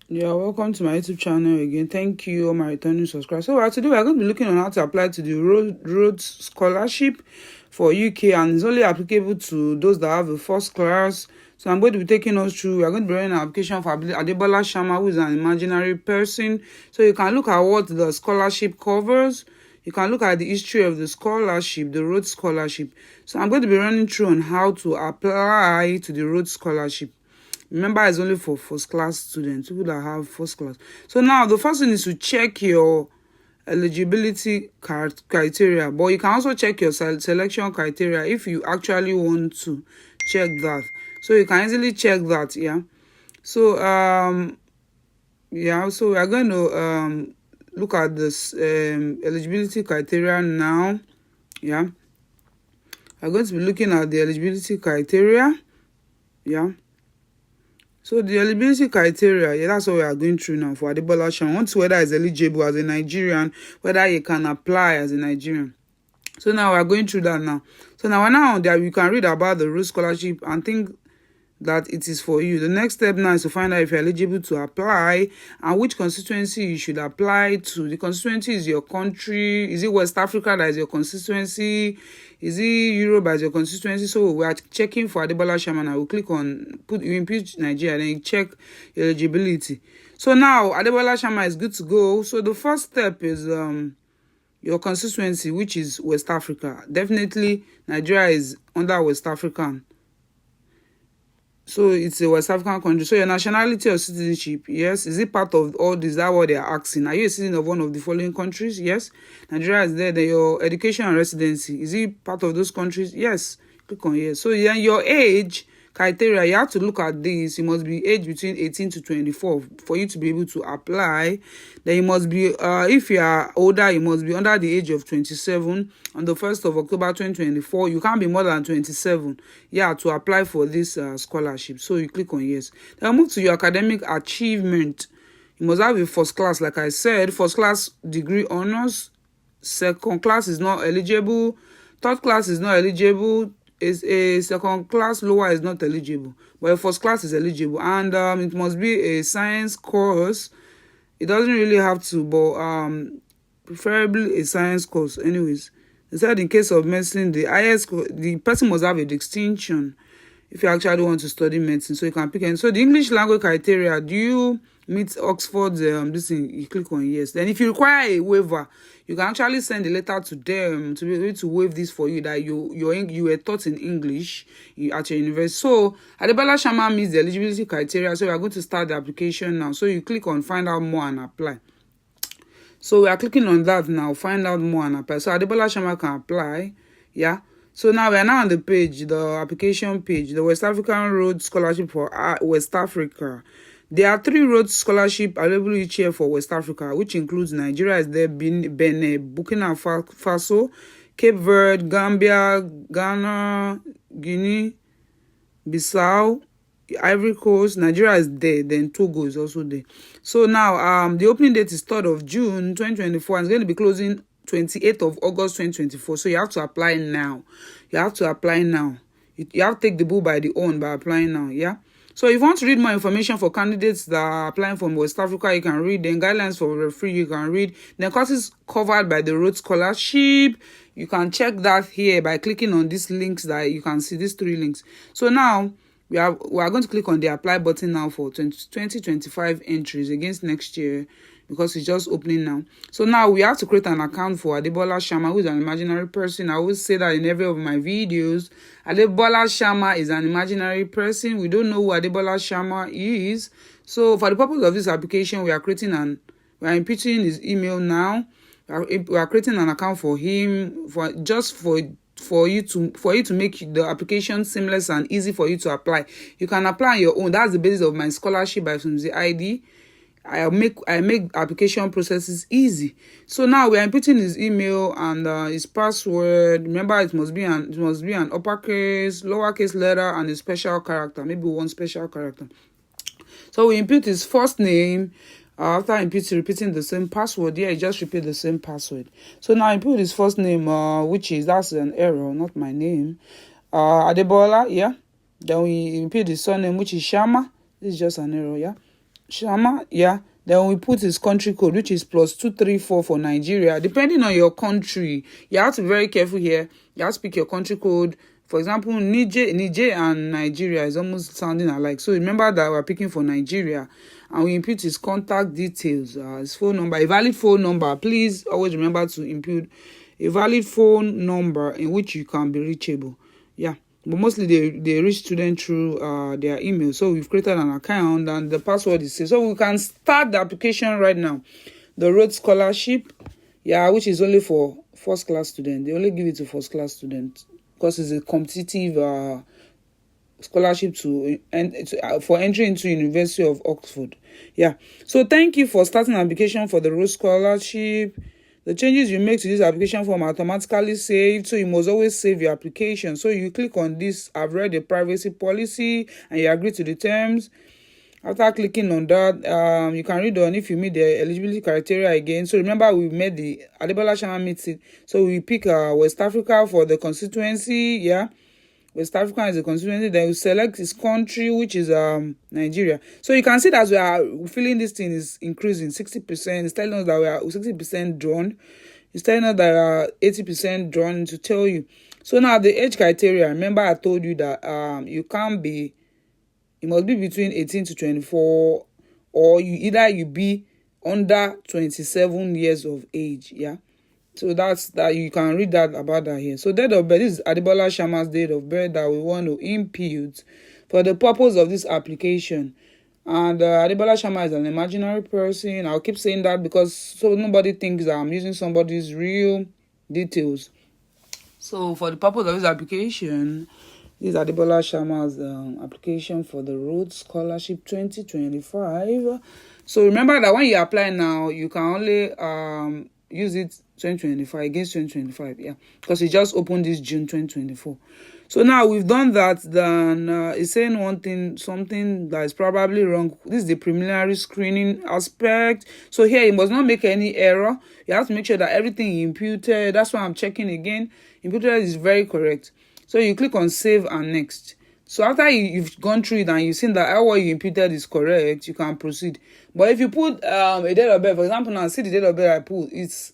Yeah, welcome to my YouTube channel again. Thank you, all my returning subscribers. So today we are going to be looking on how to apply to the Rhodes scholarship for UK, and it's only applicable to those that have a first class. So I'm going to be taking us through. We are going to be running an application for Adebola Shama, who is an imaginary person. So you can look at what the scholarship covers. You can look at the history of the scholarship, the Rhodes scholarship. So I'm going to be running through on how to apply to the Rhodes scholarship. Remember, it's only for first class students, people that have first class. So now the first thing is to check your eligibility criteria, but you can also check your selection criteria if you actually want to check that. So you can easily check that, yeah. So so we are going to look at this eligibility criteria now. Yeah, we're going to be looking at the eligibility criteria. Yeah. So the eligibility criteria, that's what we are going through now for Adebola Shama. Want to whether is eligible as a Nigerian, whether you can apply as a Nigerian. So now we are going through that now. So now there you can read about the Rhodes scholarship and think that it is for you. The next step now is to find out if you're eligible to apply and which constituency you should apply to. The constituency is your country. Is it West Africa that is your constituency? Is it Europe as your constituency? So we are checking for Adebola Shama. I will click on you input Nigeria, then you check your eligibility. So now Adebola Shama is good to go. So the first step is your constituency, which is West Africa. Definitely Nigeria is under West African. So it's a West African country. So your nationality or citizenship, yes. Is it part of all this? Is that what they are asking? Are you a citizen of one of the following countries? Yes. Nigeria is there. Then your education and residency, is it part of those countries? Yes. Click on yes. So then your age criteria, you have to look at this. You must be aged between 18 to 24 for you to be able to apply. Then you must be, if you are older, you must be under the age of 27 on the 1st of October 2024. You can't be more than 27, to apply for this scholarship. So you click on yes. Then move to your academic achievement. You must have a first class, like I said, first class degree honors. Second class is not eligible. Third class is not eligible. Is a second class lower is not eligible, but a first class is eligible, and it must be a science course. It doesn't really have to, but preferably a science course. Anyways, they said in case of medicine, the person must have a distinction if you actually want to study medicine. So you can pick. And so the English language criteria, do you meet Oxford's this thing? You click on yes. Then if you require a waiver, you can actually send a letter to them to be able to waive this for you, that you were taught in English at your university. So Adebola Shama meets the eligibility criteria. So we are going to start the application now. So you click on find out more and apply. So we are clicking on that now, find out more and apply. So Adebola Shama can apply. Yeah. So now we are now on the page, the application page, the West African Rhodes Scholarship for West Africa. There are 3 Rhodes Scholarship available each year for West Africa, which includes Nigeria is there, Benin, Burkina Faso, Cape Verde, Gambia, Ghana, Guinea-Bissau, Ivory Coast. Nigeria is there, then Togo is also there. So now the opening date is 3rd of June 2024, and it's going to be closing 28th of August 2024. So you have to apply now. You have to apply now. You have to take the bull by the horn by applying now. Yeah. So if you want to read more information for candidates that are applying from West Africa, you can read. Then guidelines for referee, you can read. Then courses covered by the Rhodes Scholarship, you can check that here by clicking on these links that you can see, these 3 links. So now we are going to click on the apply button now for 2025 entries against next year, because it's just opening now. So now we have to create an account for Adebola Shama, who is an imaginary person. I always say that in every of my videos. Adebola Shama is an imaginary person. We don't know who Adebola Shama is. So for the purpose of this application, we are inputting his email now. We are creating an account for him for you to make the application seamless and easy for you to apply. You can apply on your own. That's the basis of my scholarship by the ID. I make application processes easy. So now we are inputting his email and his password. Remember, it must be an uppercase, lowercase letter, and a special character. Maybe one special character. So we input his first name. After repeating the same password, you just repeat the same password. So now I input his first name, that's an error, not my name. Adebola, yeah. Then we input his surname, which is Shama. This is just an error, yeah. Shama, yeah. Then we put his country code, which is +234 for Nigeria. Depending on your country, you have to be very careful here. You have to pick your country code. For example, Niger and Nigeria is almost sounding alike. So remember that we're picking for Nigeria. And we input his contact details, his phone number, a valid phone number. Please always remember to input a valid phone number in which you can be reachable. Yeah. But mostly they reach students through their email. So we've created an account and the password is saved. So we can start the application right now. The Rhodes scholarship, yeah, which is only for first class students. They only give it to first class students because it's a competitive scholarship for entry into University of Oxford. Yeah. So thank you for starting application for the Rhodes scholarship. The changes you make to this application form are automatically saved, so you must always save your application. So you click on this, I've read the privacy policy, and you agree to the terms. After clicking on that, you can read on if you meet the eligibility criteria again. So remember, we made the Adebola Shama meets it. So we pick West Africa for the constituency, yeah. West Africa is a constituency. Then we select his country, which is Nigeria. So you can see that we are feeling this thing is increasing 60%. It's telling us that we are 60% drawn. It's telling us that we are 80% drawn to tell you. So now the age criteria. Remember, I told you that it must be between 18 to 24, or you be under 27 years of age. Yeah. So that's that. You can read that about that here. So date of birth, this is Adebola Shama's date of birth that we want to impute for the purpose of this application. And Adebola Shama is an imaginary person. I'll keep saying that because so nobody thinks that I'm using somebody's real details. So for the purpose of this application, this is Adebola Shama's application for the Rhodes Scholarship 2025. So remember that when you apply now, you can only use it 2025 against 2025, yeah, because it just opened this June 2024. So now we've done that. Then it's saying something that is probably wrong. This is the preliminary screening aspect. So here you must not make any error. You have to make sure that everything you imputed, that's why I'm checking again, imputed is very correct. So you click on save and next. So after you've gone through it and you've seen that what you imputed is correct, you can proceed. But if you put a date of birth, for example, now see the date of birth I put, it's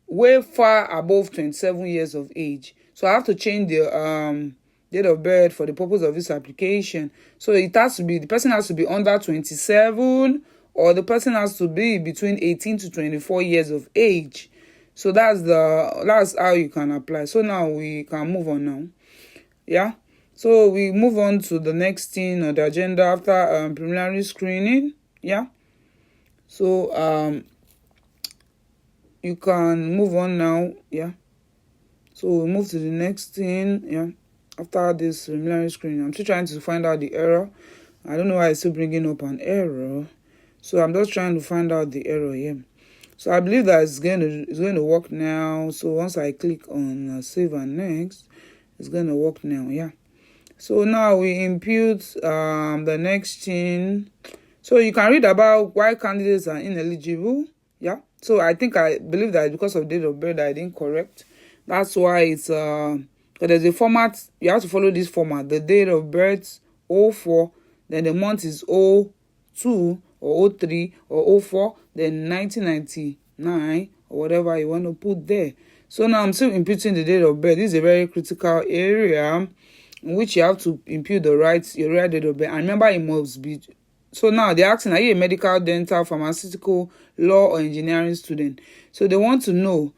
way far above 27 years of age. So I have to change the date of birth for the purpose of this application. So the person has to be under 27, or the person has to be between 18 to 24 years of age. So that's how you can apply. So now we can move on now. Yeah. So we move on to the next thing on the agenda after preliminary screening. Yeah. So you can move on now. Yeah. So we move to the next thing. Yeah. After this preliminary screening, I'm still trying to find out the error. I don't know why it's still bringing up an error. So I'm just trying to find out the error here. So I believe that it's going to work now. So once I click on save and next, it's going to work now. Yeah. So now we impute the next thing. So you can read about why candidates are ineligible. Yeah. So I believe that because of date of birth I didn't correct. That's why it's because there's a format. You have to follow this format. The date of birth 04, then the month is 02 or 03 or 04, then 1999 or whatever you want to put there. So now I'm still imputing the date of birth. This is a very critical area in which you have to impute your right date of birth. And remember, it must be. So now they're asking, are you a medical, dental, pharmaceutical, law, or engineering student? So they want to know,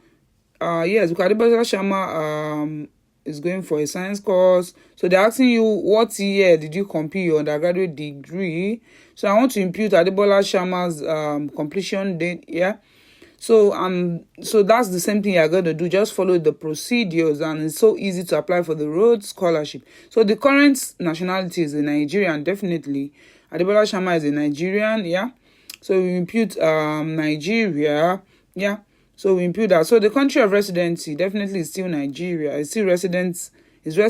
yes, because Adebola Shama is going for a science course. So they're asking you, what year did you complete your undergraduate degree? So I want to impute Adebola Shama's completion date here. So that's the same thing you're going to do. Just follow the procedures, and it's so easy to apply for the Rhodes scholarship. So the current nationality is a Nigerian, definitely. Adebola Shama is a Nigerian, yeah. So we impute Nigeria, yeah. So we impute that. So the country of residency definitely is still Nigeria. It's still is a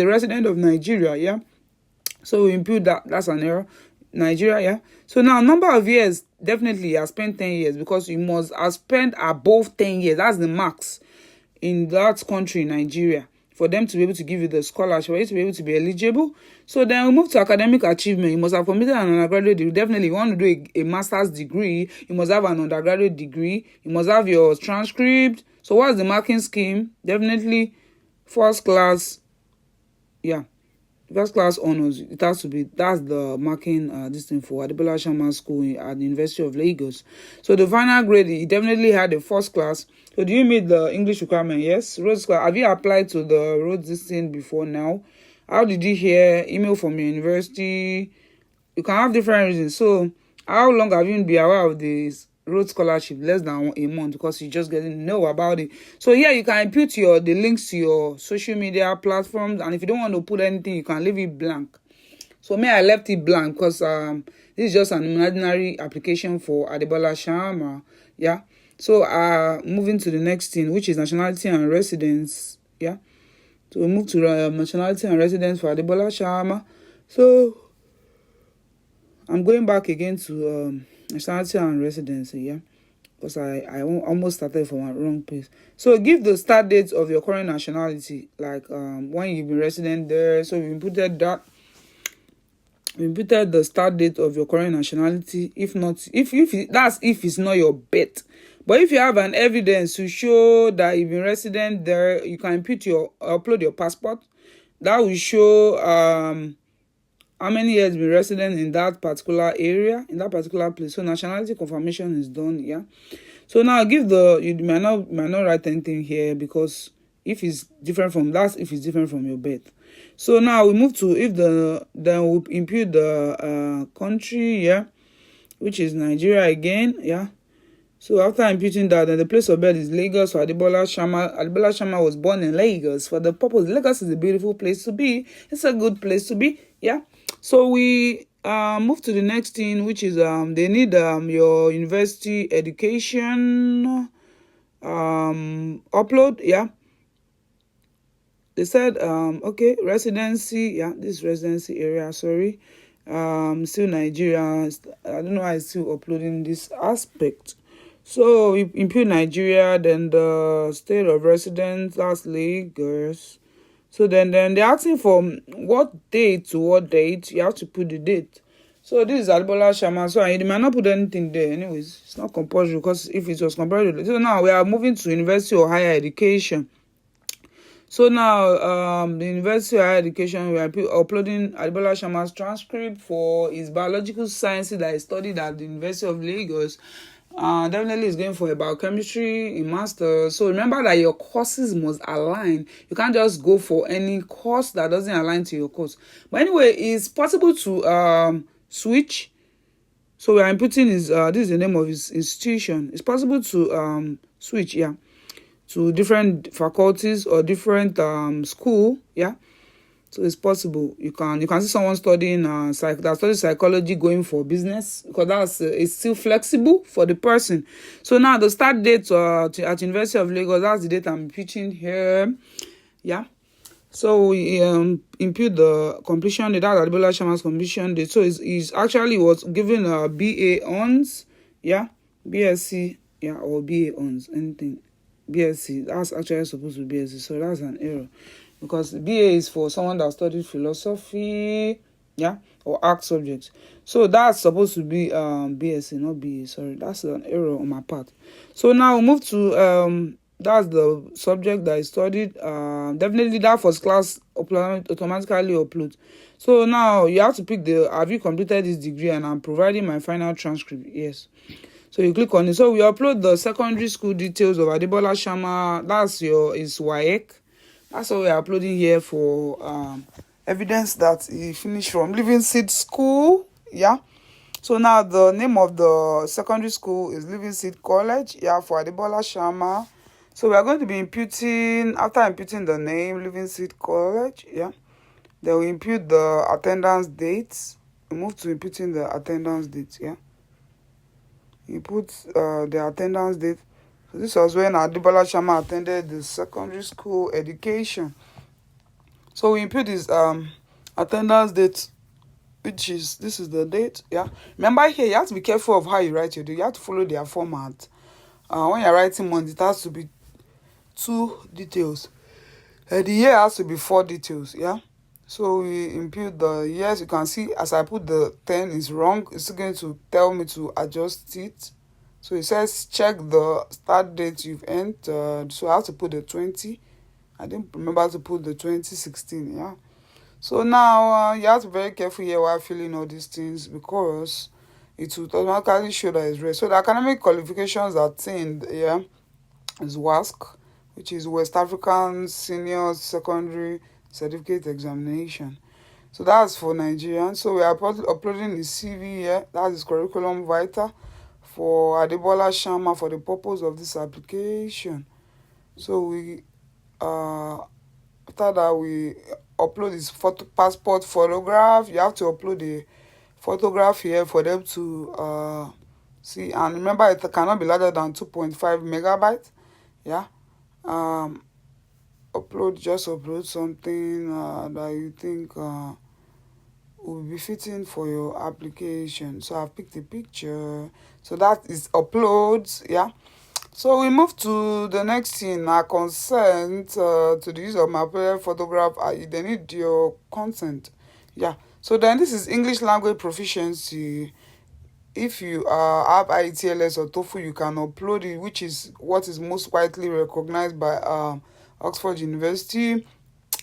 resident of Nigeria, yeah. So we impute that. That's an error. Nigeria, yeah. So now number of years, definitely you have spent 10 years because you must have spent above 10 years. That's the max in that country, Nigeria. for them to be able to give you the scholarship, for you to be able to be eligible. So then we move to academic achievement. You must have completed an undergraduate degree. Definitely, if you want to do a master's degree, you must have an undergraduate degree. You must have your transcript. So what's the marking scheme? Definitely first class, first class honors. It has to be, that's the marking this thing for Adebola Sharma School at the University of Lagos. So the final grade, he definitely had a first class. So do you meet the English requirement? Yes. Rhodes class. Have you applied to the Rhodes this thing before now? How did you hear? Email from your university? You can have different reasons. So how long have you been aware of this Rhodes scholarship? Less than a month, because you just getting to know about it. So here you can input the links to your social media platforms, and if you don't want to put anything, you can leave it blank. So I left it blank because this is just an imaginary application for Adebola Sharma. Yeah. So moving to the next thing, which is nationality and residence. Yeah. So we move to nationality and residence for Adebola Sharma. So I'm going back again to nationality and residency, yeah, because I almost started from a wrong place. So give the start date of your current nationality, like when you've been resident there. So we inputted that. We inputted the start date of your current nationality. If not, if it's not your birth. But if you have an evidence to show that you've been resident there, you can upload your passport. That will show how many years been resident in that particular area, in that particular place. So nationality confirmation is done, yeah. So now you might not write anything here, because if it's different from your birth. So now we move to then we impute the country, yeah, which is Nigeria again, yeah. So after imputing that, then the place of birth is Lagos for Adebola Sharma. Adebola Sharma was born in Lagos for the purpose. Lagos is a beautiful place to be. It's a good place to be, yeah. So we move to the next thing, which is they need your university education upload, yeah. They said okay, residency, yeah, this residency area, sorry. Still Nigeria. I don't know why it's still uploading this aspect. So we impute Nigeria, then the state of residence, that's Lagos. So then they're asking for what date to what date. You have to put the date. So this is Adebola Sharma. So you might not put anything there. Anyways, it's not compulsory, because if it was compulsory. So now we are moving to university or higher education. So now the university of higher education, we are uploading Adebola Sharma's transcript for his biological sciences that he studied at the University of Lagos. Definitely is going for a biochemistry in master. So remember that your courses must align. You can't just go for any course that doesn't align to your course. But anyway, it's possible to switch. So we are inputting this is the name of his institution. It's possible to switch, yeah, to different faculties or different school, yeah. So it's possible. You can see someone studying that studies psychology going for business, because it's still flexible for the person. So now the start date at University of Lagos, that's the date I'm pitching here, yeah. So we impute the completion date. That's Adebola Sharma's completion date. So he's actually was given a BA Hons, yeah, BSc, yeah, or BA Hons, anything. BSc, that's actually supposed to be BSc, so that's an error, because BA is for someone that studied philosophy, yeah, or art subjects. So that's supposed to be BSc, not BA. Sorry, that's an error on my part. So now we move to that's the subject that I studied. Definitely that first class automatically upload. So now you have to pick have you completed this degree, and I'm providing my final transcript. Yes. So you click on it. So we upload the secondary school details of Adebola Sharma. That's his WAEC. That's what we're uploading here for evidence that he finished from Living Seed School. Yeah. So now the name of the secondary school is Living Seed College. Yeah, for Adebola Sharma. So we are going to be imputing, after imputing the name, Living Seed College. Yeah. Then we impute the attendance dates. We move to imputing the attendance dates. Yeah. You put the attendance date. So this was when Adebola Sharma attended the secondary school education. So we input his attendance date, which is, this is the date, yeah. Remember here, you have to be careful of how you write your date. You have to follow their format. When you're writing month, it has to be two details. The year has to be 4 details, yeah. So we input the years. You can see as I put the 10 is wrong, it's going to tell me to adjust it. So it says check the start date you've entered. So I have to put the 20. I didn't remember to put the 2016, yeah. So now you have to be very careful here while filling all these things, because it will automatically show that it's red. So the academic qualifications attained, yeah, is WASC, which is West African Senior Secondary Certificate Examination. So that's for Nigerians. So we are uploading the CV here. That is curriculum vitae for Adebola Sharma for the purpose of this application. So we after that we upload his passport photograph. You have to upload the photograph here for them to see, and remember it cannot be larger than 2.5 megabytes. Yeah. Just upload something that you think will be fitting for your application. So I've picked a picture, so that is uploads, yeah. So we move to the next thing. I consent to the use of my uploaded photograph. They need your consent, yeah. So then this is English language proficiency. If you have IETLS or TOEFL, you can upload it, which is what is most widely recognized by Oxford University.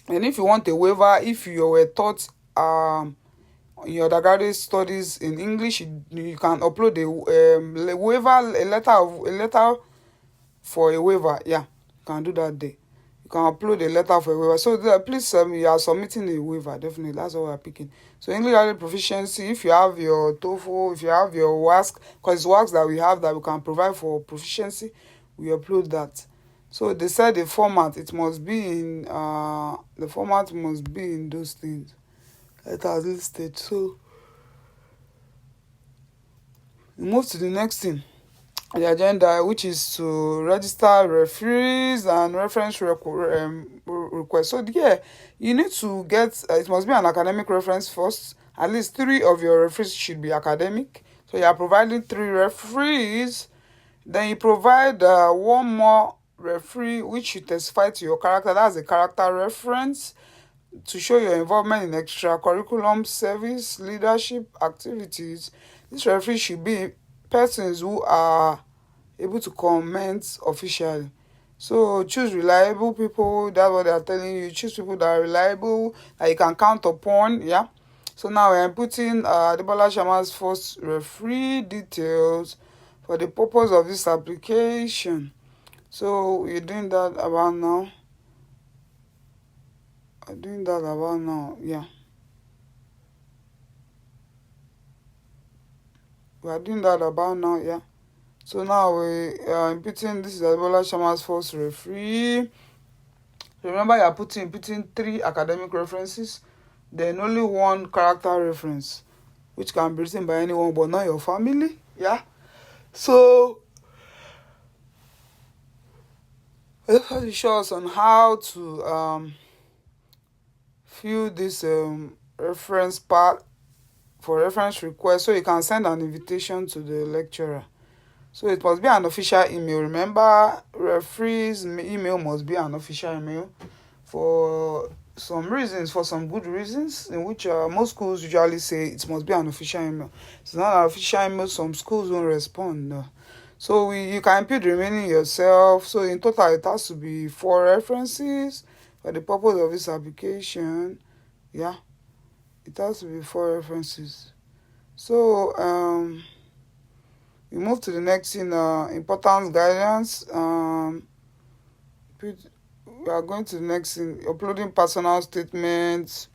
And if you want a waiver, if you were taught your undergraduate studies in English, you can upload a waiver, a letter for a waiver. Yeah, you can do that there. You can upload a letter for a waiver. So please, you are submitting a waiver. Definitely, that's what we are picking. So English language proficiency. If you have your TOEFL, if you have your WASC, because it's WASC that we have that we can provide for proficiency, we upload that. So they said the format, it must be in the format must be in those things that are listed. So we move to the next thing, the agenda, which is to register referees and reference requests. So yeah, you need to get it must be an academic reference first. At least 3 of your referees should be academic. So you are providing 3 referees. Then you provide 1 more referee which should testify to your character. That's a character reference to show your involvement in extracurriculum service leadership activities. This referee should be persons who are able to comment officially. So choose reliable people. That's what they are telling you. Choose people that are reliable, that you can count upon. Yeah. So now we are putting Adebola Sharma's first referee details for the purpose of this application. So we're doing that about now. Yeah. We are doing that about now, yeah. So now we are inputting, this is Adebola Sharma's first referee. Remember, you are putting 3 academic references, then only 1 character reference, which can be written by anyone but not your family, yeah. So let's show us on how to fill this reference part for reference request, so you can send an invitation to the lecturer. So it must be an official email. Remember, referees' email must be an official email for some reasons, for some good reasons, in which most schools usually say it must be an official email. It's not an official email, some schools won't respond. So you can input the remaining yourself. So in total, it has to be 4 references for the purpose of this application. Yeah, it has to be 4 references. So we move to the next thing, importance guidance. We are going to the next thing, uploading personal statements.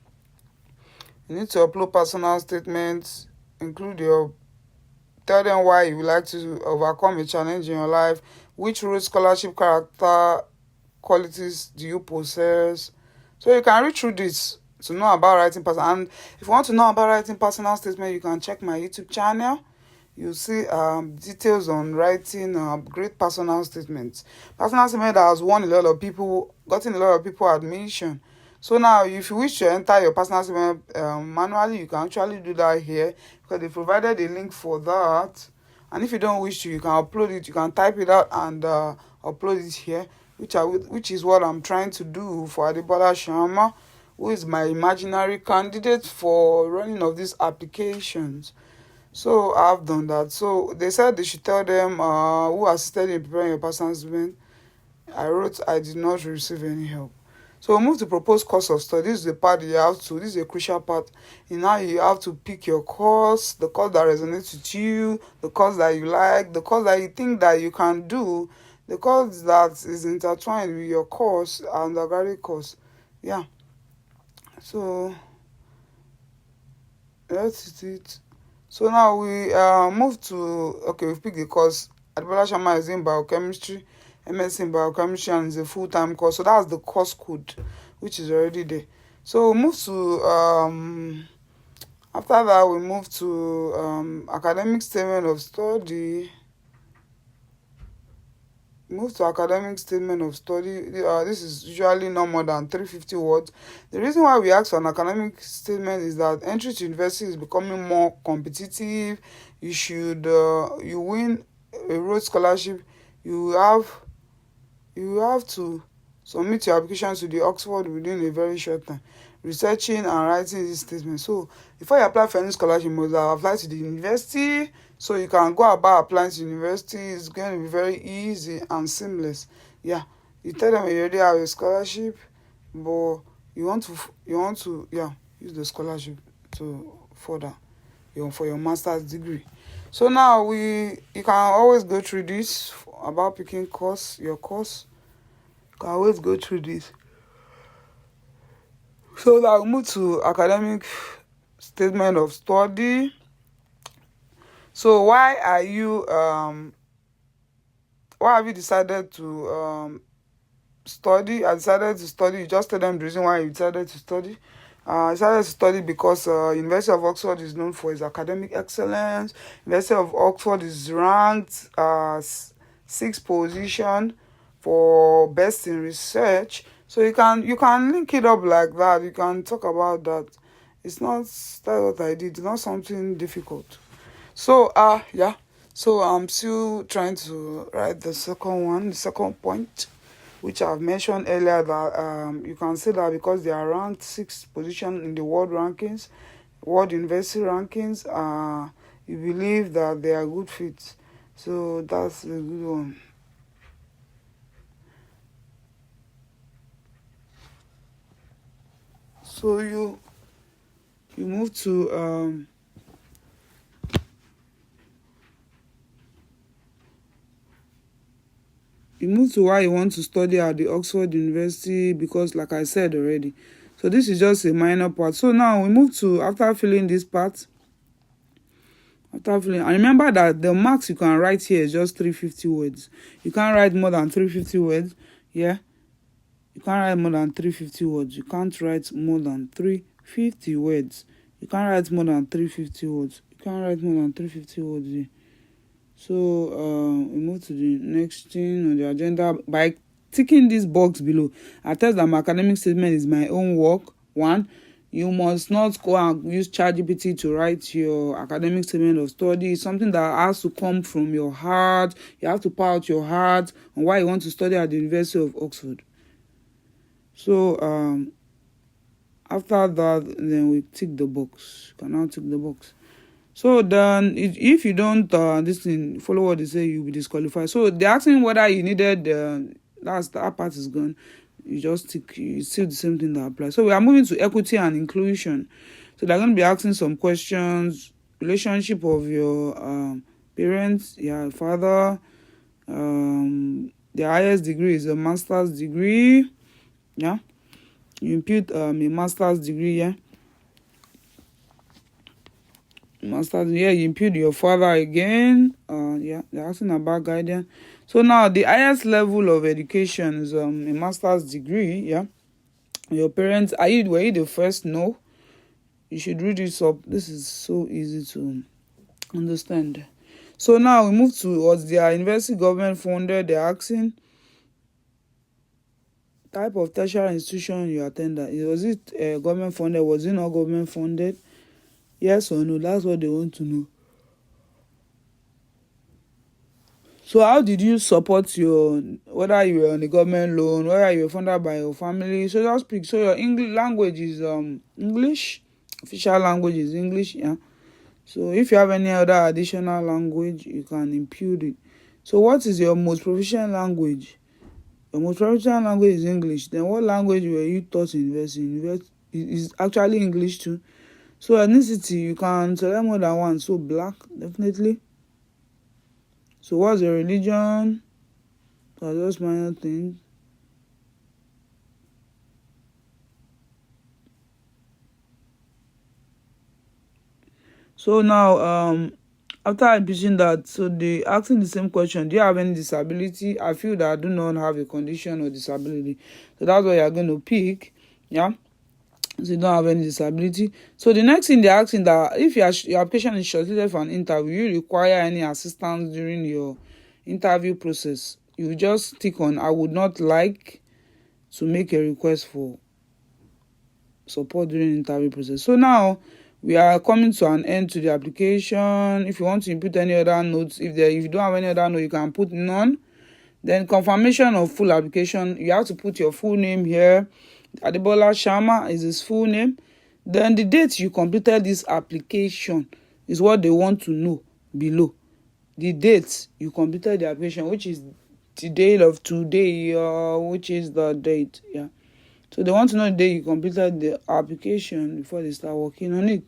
You need to upload personal statements, tell them why you would like to overcome a challenge in your life, which Rhodes scholarship character qualities do you possess. So you can read through this to know about writing personal. And if you want to know about writing personal statement, you can check my YouTube channel. You'll see details on writing great personal statements. Personal statement that has gotten a lot of people admission. So now, if you wish to enter your personal statement manually, you can actually do that here, because they provided a link for that. And if you don't wish to, you can upload it. You can type it out and upload it here. which is what I'm trying to do for Adebola Sharma, who is my imaginary candidate for running of these applications. So I've done that. So they said they should tell them who assisted in preparing your personal statement. I wrote, I did not receive any help. So we move to proposed course of study. This is the part you have to, this is a crucial part. Now you have to pick your course, the course that resonates with you, the course that you like, the course that you think that you can do, the course that is intertwined with your course, undergraduate course. Yeah. So that's it. So now we move to, okay, we've picked the course. Adebola Sharma is in biochemistry, MSc in biochemistry, and it's a full-time course. So that's the course code, which is already there. So we move to, after that, we move to academic statement of study. Move to academic statement of study. This is usually no more than 350 words. The reason why we ask for an academic statement is that entry to university is becoming more competitive. You should you win a Rhodes scholarship, you have to submit your application to the Oxford within a very short time, researching and writing this statement. So before you apply for any scholarship, you must apply to the university. So you can go about applying to university. It's going to be very easy and seamless. Yeah, you tell them you already have a scholarship, but you want to use the scholarship to further for your master's degree. So now you can always go through this about picking your course. You can always go through this. So now we move to academic statement of study. So why have you decided to study? I decided to study. You just tell them the reason why you decided to study. I decided to study because University of Oxford is known for its academic excellence. University of Oxford is ranked 6th position for best in research. So you can link it up like that. You can talk about that. That's what I did. It's not something difficult. So so I'm still trying to write the second point, which I've mentioned earlier, that you can say that because they are ranked 6th position in the world rankings, world university rankings, you believe that they are good fits. So that's a good one. So you move to why you want to study at the Oxford University, because like I said already. So this is just a minor part. So now we move to, after filling this part, and remember that the max you can write here is just 350 words. You can't write more than 350 words. Yeah. You can't write more than 350 words. You can't write more than 350 words. You can't write more than 350 words. You can't write more than 350 words here. So we move to the next thing on the agenda by ticking this box below. Attest that my academic statement is my own work. 1. You must not go and use ChatGPT to write your academic statement of study. It's something that has to come from your heart. You have to pour out your heart on why you want to study at the University of Oxford. So after that, then we tick the box. You can now tick the box. So then, if you don't follow what they say, you'll be disqualified. So they're asking whether you needed that part is gone. You just tick. It's still the same thing that applies. So we are moving to equity and inclusion. So they're going to be asking some questions. Relationship of your parents, your father. The highest degree is a master's degree. Yeah, you impute a master's degree. Yeah. Master's, you impute your father again. They're asking about guidance. So now the highest level of education is a master's degree. Yeah, your parents, were you the first? No, you should read this up. This is so easy to understand. So now we move towards their university government funded. They're asking type of tertiary institution you attended. Was it government funded? Was it not government funded? Yes or no? That's what they want to know. So how did you support your, whether you were on a government loan, whether you were funded by your family? So just speak. So your English language is English. Official language is English, yeah. So if you have any other additional language, you can impute it. So what is your most proficient language? Your most proficient language is English. Then what language were you taught in university? Is actually English too. So ethnicity, you can select more than one. So black, definitely. So what's your religion? So just minor things. So now, after I mentioned that, so they asking the same question: do you have any disability? I feel that I do not have a condition or disability. So that's what you're going to pick. Yeah. So you don't have any disability. So the next thing they're asking that if your application is shortlisted for an interview, you require any assistance during your interview process. You just tick on I would not like to make a request for support during the interview process. So now we are coming to an end to the application. If you want to input any other notes, if you don't have any other note, you can put none. Then confirmation of full application, you have to put your full name here. Adebola Sharma is his full name. Then the date you completed this application is what they want to know below. The date you completed the application, which is the date of today, which is the date, yeah. So they want to know the day you completed the application before they start working on it.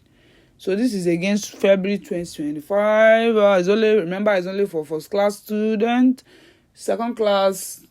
So this is against February 2025. It's only for first class student. Second class,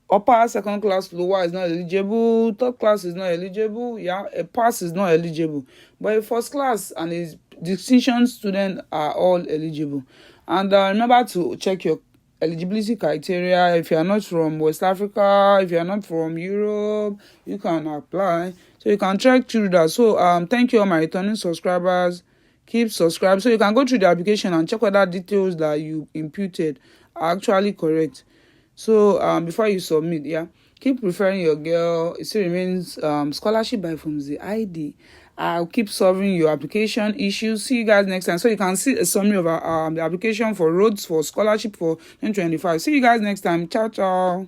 upper, second class, lower is not eligible. Third class is not eligible. Yeah, a pass is not eligible. But a first class and a distinction student are all eligible. And remember to check your eligibility criteria. If you are not from West Africa, if you are not from Europe, you can apply. So you can check through that. So thank you all my returning subscribers. Keep subscribed so you can go through the application and check whether details that you imputed are actually correct. So before you submit, yeah, keep referring your girl. It still remains scholarship by from the ID. I'll keep solving your application issues. See you guys next time. So you can see a summary of the application for Rhodes for scholarship for 2025. See you guys next time. Ciao, ciao.